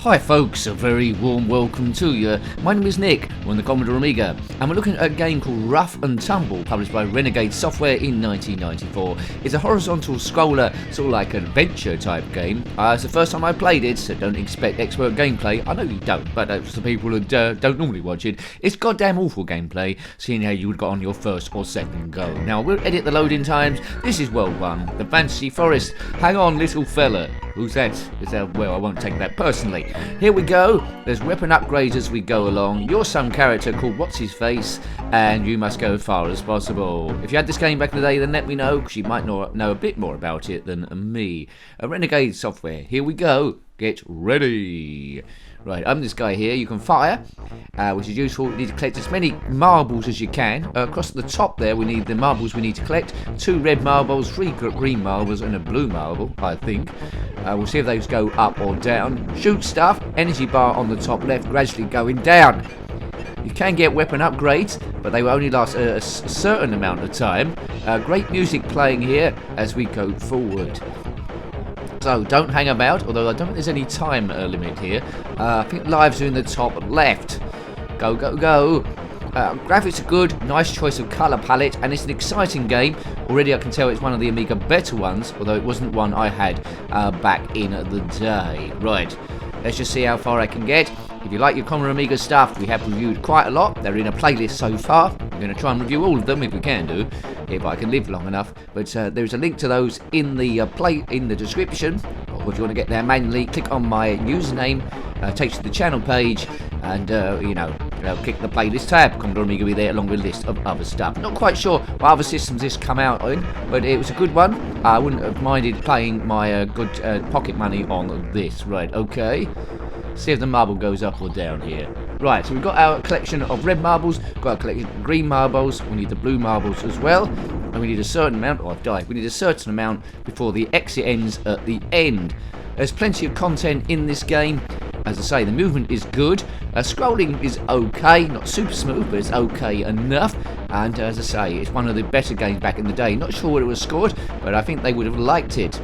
Hi folks, a very warm welcome to you. My name is Nick, we're on the Commodore AMIGA, and we're looking at a game called Ruff and Tumble, published by Renegade Software in 1994. It's a horizontal scroller, sort of like an adventure type game. It's the first time I played it, so don't expect expert gameplay. I know you don't, but for the people who don't normally watch it, it's goddamn awful gameplay, seeing how you would got on your first or second go. Now, we'll edit the loading times. This is World 1, the Fantasy Forest. Hang on, little fella. Who's that? Well, I won't take that personally. Here we go. There's weapon upgrades as we go along. You're some character called What's-His-Face, and you must go as far as possible. If you had this game back in the day, then let me know, because you might know a bit more about it than me. Renegade Software. Here we go. Get ready. Right, I'm this guy here. You can fire, which is useful. You need to collect as many marbles as you can. Across the top there, we need the marbles we need to collect. 2 red marbles, 3 green marbles, and a blue marble, I think. We'll see if those go up or down. Shoot stuff. Energy bar on the top left, gradually going down. You can get weapon upgrades, but they will only last a certain amount of time. Great music playing here as we go forward. So don't hang about, although I don't think there's any time limit here. I think lives are in the top left. Go, go, go. Graphics are good, nice choice of colour palette, and it's an exciting game. Already I can tell it's one of the Amiga better ones, although it wasn't one I had back in the day. Right, let's just see how far I can get. If you like your Commodore AMIGA stuff, we have reviewed quite a lot. They're in a playlist so far. I'm going to try and review all of them if we can do, if I can live long enough. But there's a link to those in the description. Or if you want to get there manually, click on my username, takes you to the channel page, and click the playlist tab. Commodore AMIGA will be there along with a list of other stuff. Not quite sure what other systems this come out in, but it was a good one. I wouldn't have minded playing my good pocket money on this. Right, okay. See if the marble goes up or down here. Right, so we've got our collection of red marbles, got our collection of green marbles, we need the blue marbles as well, and we need a certain amount, I've died, we need a certain amount before the exit ends at the end. There's plenty of content in this game. As I say, the movement is good, scrolling is okay, not super smooth, but it's okay enough, and as I say, it's one of the better games back in the day. Not sure what it was scored, but I think they would have liked it.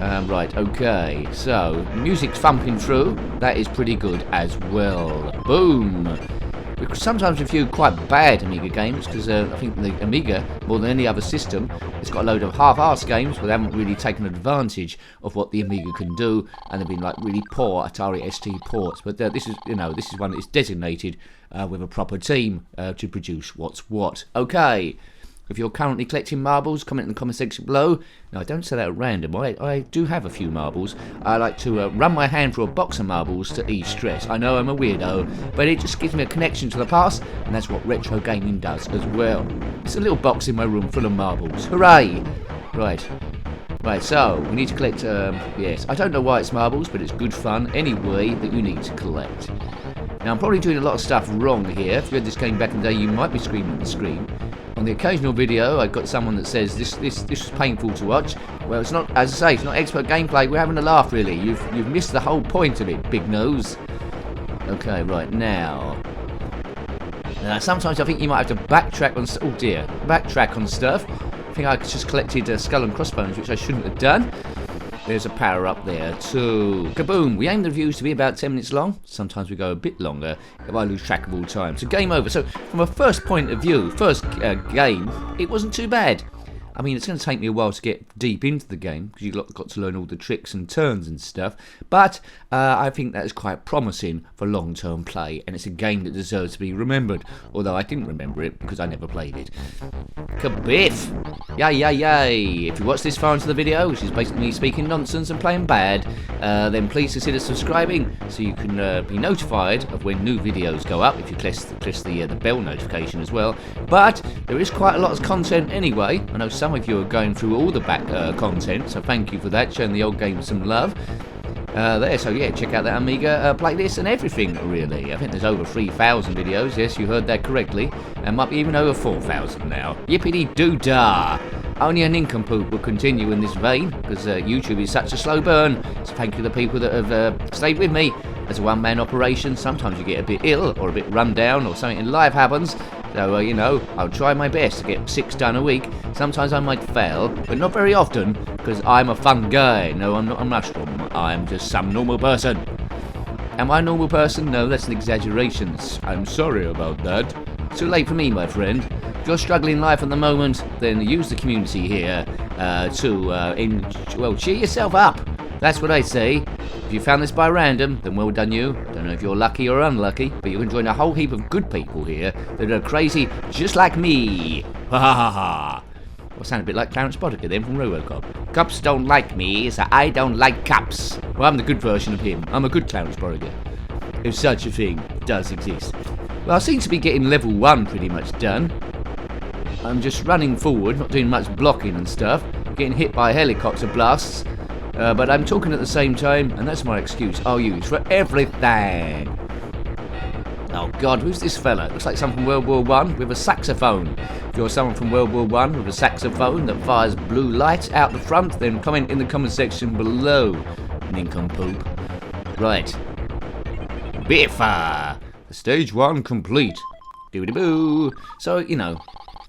Right, okay, so music's thumping through. That is pretty good as well. Boom! We sometimes review quite bad Amiga games because I think the Amiga, more than any other system, has got a load of half-arsed games where they haven't really taken advantage of what the Amiga can do, and they've been like really poor Atari ST ports. But this is one that is designated with a proper team to produce what's what. Okay. If you're currently collecting marbles, comment in the comment section below. Now, I don't say that at random. I do have a few marbles. I like to run my hand through a box of marbles to ease stress. I know I'm a weirdo, but it just gives me a connection to the past, and that's what retro gaming does as well. It's a little box in my room full of marbles. Hooray! Right, so we need to collect, yes, I don't know why it's marbles, but it's good fun anyway that you need to collect. Now, I'm probably doing a lot of stuff wrong here. If you had this game back in the day, you might be screaming at the screen. On the occasional video, I've got someone that says this is painful to watch. Well, it's not, as I say, it's not expert gameplay. We're having a laugh, really. You've missed the whole point of it, big nose. Okay, right now. Sometimes I think you might have to backtrack on. Oh dear, backtrack on stuff. I think I just collected skull and crossbones, which I shouldn't have done. There's a power up there too. Kaboom! We aim the reviews to be about 10 minutes long. Sometimes we go a bit longer if I lose track of all time. So game over. So from a first point of view, first game, it wasn't too bad. I mean, it's going to take me a while to get deep into the game because you've got to learn all the tricks and turns and stuff. But I think that is quite promising for long-term play, and it's a game that deserves to be remembered. Although I didn't remember it because I never played it. Kabiff! Yay! If you watch this far into the video, which is basically me speaking nonsense and playing bad, then please consider subscribing so you can be notified of when new videos go up. If you press the bell notification as well. But there is quite a lot of content anyway. I know some of you are going through all the back content, so thank you for that, showing the old game some love. So yeah, check out that Amiga playlist and everything, really. I think there's over 3,000 videos, yes, you heard that correctly, and might be even over 4,000 now. Yippity-doo-dah! Only a nincompoop will continue in this vein, because YouTube is such a slow burn, so thank you to the people that have stayed with me. As a one-man operation, sometimes you get a bit ill, or a bit run down, or something in life happens. So, I'll try my best to get 6 done a week. Sometimes I might fail, but not very often, because I'm a fun guy. No, I'm not a mushroom. I'm just some normal person. Am I a normal person? No, that's an exaggeration. I'm sorry about that. Too late for me, my friend. If you're struggling in life at the moment, then use the community here to cheer yourself up. That's what I say. If you found this by random, then well done you. Don't know if you're lucky or unlucky, but you can join a whole heap of good people here that are crazy just like me. Ha ha ha ha. Well, sound a bit like Clarence Boddicker then from RoboCop. Cops don't like me, so I don't like cops. Well, I'm the good version of him. I'm a good Clarence Boddicker, if such a thing does exist. Well, I seem to be getting level 1 pretty much done. I'm just running forward, not doing much blocking and stuff, getting hit by helicopter blasts, but I'm talking at the same time, and that's my excuse I'll use for everything. Oh God, who's this fella? Looks like someone from World War One with a saxophone. If you're someone from World War One with a saxophone that fires blue light out the front, then comment in the comment section below, nincompoop. Right. Biffa! Stage 1 complete. Doo-doo-boo. So, you know,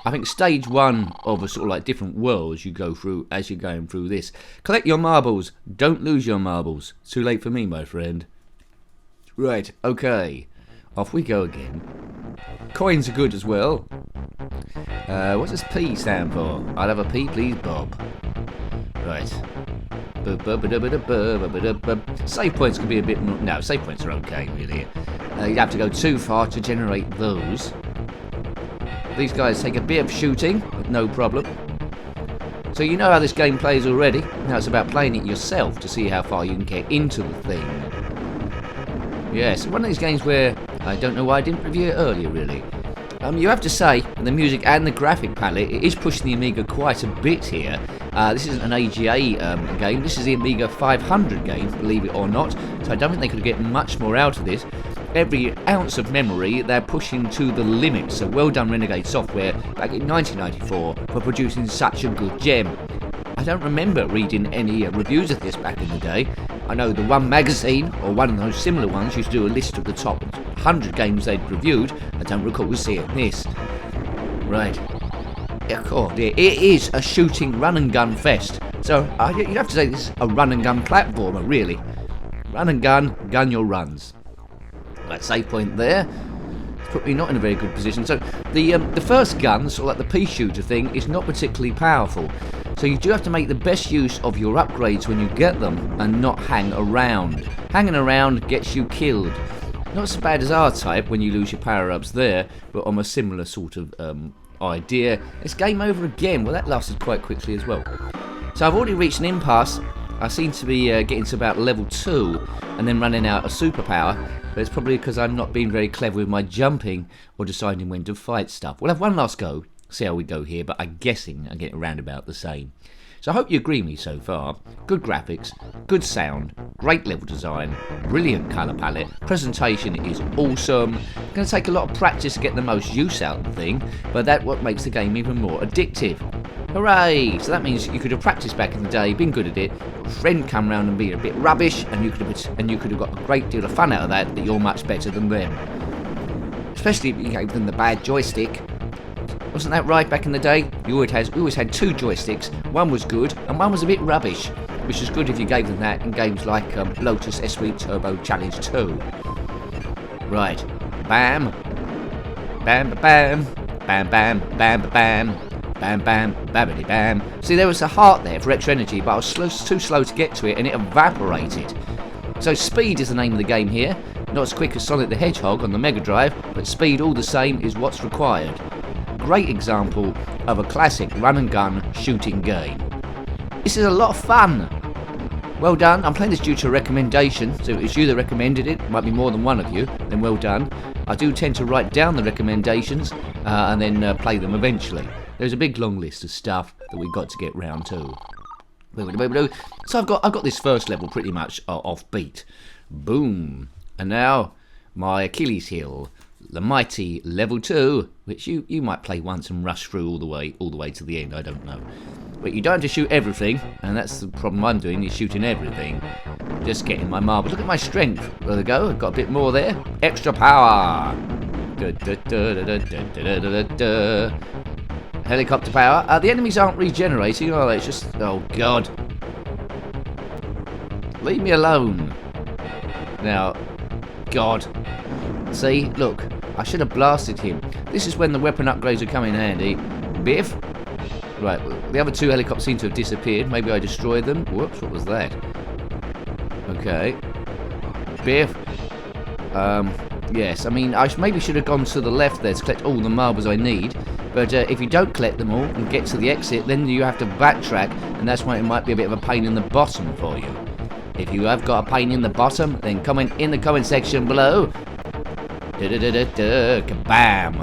I think stage 1 of a sort of like different worlds you go through as you're going through this. Collect your marbles. Don't lose your marbles. Too late for me, my friend. Right, okay. Off we go again. Coins are good as well. What does P stand for? I'll have a P, please, Bob. Right. Save points could be a bit more... No, save points are okay, really. You'd have to go too far to generate those. These guys take a bit of shooting, but no problem. So you know how this game plays already. Now it's about playing it yourself to see how far you can get into the thing. Yes, one of these games where I don't know why I didn't review it earlier, really. You have to say, the music and the graphic palette, it is pushing the Amiga quite a bit here. This isn't an AGA game, this is the Amiga 500 game, believe it or not, so I don't think they could get much more out of this. Every ounce of memory they're pushing to the limit, so well done Renegade Software back in 1994 for producing such a good gem. I don't remember reading any reviews of this back in the day. I know the One magazine, or one of those similar ones, used to do a list of the top 100 games they'd reviewed. I don't recall seeing this. Right. Yeah, cool. It is a shooting run and gun fest. So you'd have to say this is a run and gun platformer, really. Run and gun your runs. Right, save point there. Put me not in a very good position. So the first gun, sort of like the pea shooter thing, is not particularly powerful. So you do have to make the best use of your upgrades when you get them and not hang around. Hanging around gets you killed. Not so bad as R-Type when you lose your power-ups there, but on a similar sort of idea. It's game over again. Well, that lasted quite quickly as well. So I've already reached an impasse. I seem to be getting to about level 2 and then running out of superpower. But it's probably because I'm not being very clever with my jumping or deciding when to fight stuff. We'll have one last go, see how we go here, but I'm guessing I'm getting around about the same. So I hope you agree with me so far. Good graphics, good sound, great level design, brilliant colour palette, presentation is awesome. It's going to take a lot of practice to get the most use out of the thing, but that's what makes the game even more addictive. Hooray! So that means you could have practiced back in the day, been good at it, a friend come round and be a bit rubbish, and you could have got a great deal of fun out of that you're much better than them. Especially if you gave them the bad joystick. Wasn't that right back in the day? You always had 2 joysticks. One was good and one was a bit rubbish, which is good if you gave them that in games like Lotus S-Week Turbo Challenge 2. Right. Bam. Bam, bam. Bam, bam, bam, bam. Bam, bam, babbity bam. See, there was a heart there for extra energy, but I was too slow to get to it and it evaporated. So speed is the name of the game here. Not as quick as Sonic the Hedgehog on the Mega Drive, but speed all the same is what's required. Great example of a classic run and gun shooting game. This is a lot of fun. Well done. I'm playing this due to a recommendation, so if it's you that recommended it, might be more than one of you, then well done. I do tend to write down the recommendations and then play them eventually. There's a big long list of stuff that we've got to get round to. So I've got this first level pretty much off beat. Boom. And now my Achilles heel. The mighty level 2, which you might play once and rush through all the way to the end, I don't know. But you don't have to shoot everything, and that's the problem I'm doing, is shooting everything. Just getting my marbles. Look at my strength. There we go, I've got a bit more there. Extra power. Helicopter power. The enemies aren't regenerating, are they? It's just, oh god. Leave me alone. Now, God. See, look, I should have blasted him. This is when the weapon upgrades would come in handy. Biff. Right, the other two helicopters seem to have disappeared. Maybe I destroyed them. Whoops, what was that? Okay. Biff. Yes, I mean, I maybe should have gone to the left there to collect all the marbles I need. But if you don't collect them all and get to the exit, then you have to backtrack, and that's why it might be a bit of a pain in the bottom for you. If you have got a pain in the bottom, then comment in the comment section below. Kabam!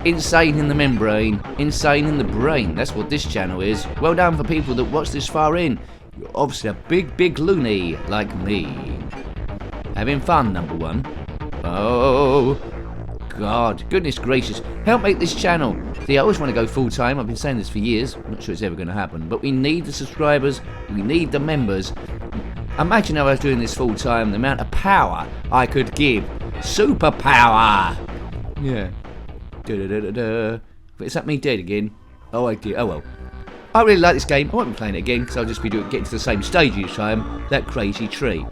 Insane in the membrane, insane in the brain. That's what this channel is. Well done for people that watch this far in. You're obviously a big loony like me. Having fun, number one. Oh, God, goodness gracious. Help make this channel. See, I always want to go full time. I've been saying this for years. I'm not sure it's ever going to happen. But we need the subscribers. We need the members. Imagine if I was doing this full time, the amount of power I could give. Superpower. Yeah. Is that me dead again? Oh, I did. Oh, well. I really like this game. I won't be playing it again because I'll just be getting to the same stage each time. That crazy tree.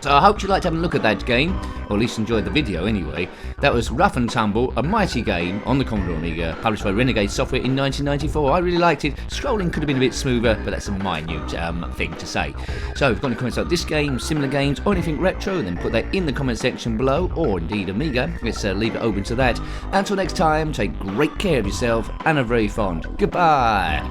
So I hope you liked having a look at that game, or at least enjoyed the video anyway. That was Ruff and Tumble, a mighty game on the Commodore AMIGA, published by Renegade Software in 1994. I really liked it. Scrolling could have been a bit smoother, but that's a minute thing to say. So if you've got any comments about this game, similar games, or anything retro, then put that in the comment section below, or indeed Amiga. Let's leave it open to that. Until next time, take great care of yourself, and a very fond goodbye.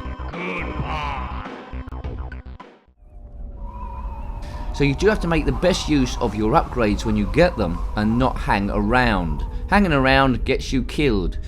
So you do have to make the best use of your upgrades when you get them and not hang around. Hanging around gets you killed.